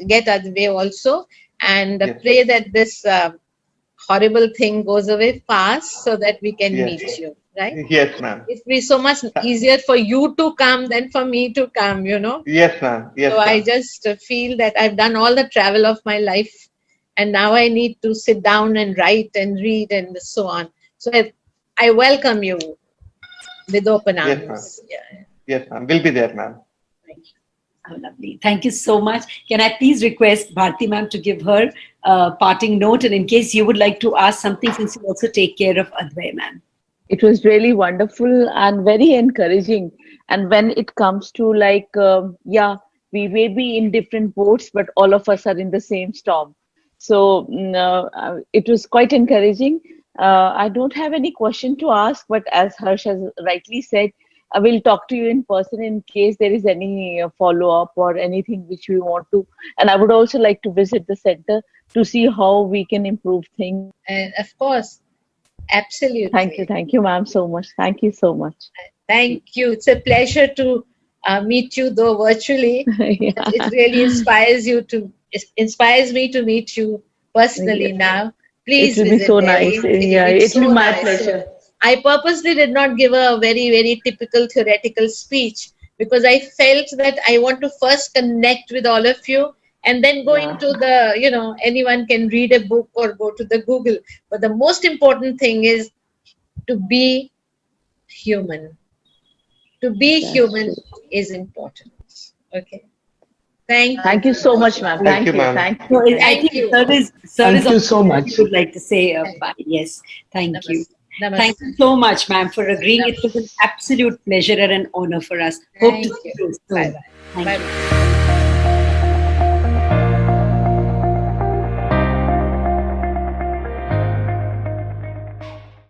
get Advay also, and Yes. pray that this horrible thing goes away fast so that we can Yes. meet you, right? Yes, ma'am. It'd be so much easier for you to come than for me to come, Yes, ma'am. Yes, So I ma'am. just feel that I've done all the travel of my life, and now I need to sit down and write and read and so on. So I welcome you with open Yes, ma'am. arms. Yeah. Yes, ma'am. We'll be there, ma'am. Oh, lovely. Thank you so much. Can I please request Bharti ma'am to give her parting note, and in case you would like to ask something, since you also take care of Advay ma'am. It was really wonderful and very encouraging. And when it comes to yeah, we may be in different boats, but all of us are in the same storm. So it was quite encouraging. I don't have any question to ask, but as Harsh has rightly said, I will talk to you in person in case there is any follow-up or anything which we want to. And I would also like to visit the center to see how we can improve things. And of course, absolutely. Thank you, ma'am, so much. Thank you so much. Thank you. It's a pleasure to meet you, though virtually. Yeah. It really inspires me to meet you personally now. Please It will be visit so Delhi. nice. Yeah, It will be it will so be my nice. pleasure. I purposely did not give a very typical theoretical speech because I felt that I want to first connect with all of you and then go Yeah. into the, anyone can read a book or go to the Google. But the most important thing is to be human. To be That's human true. is important. Okay. Thank you. Thank you so much, ma'am. Thank you, Thank you. ma'am. Thank No, you. I Thank think Thank you. sir is Thank you also so much. would like to say bye. Yes, thank you. Namaste. Thank you so much, ma'am, for agreeing. It was an absolute pleasure and an honor for us. Hope to Thank see you. you Bye soon. bye. Thank Bye you. bye.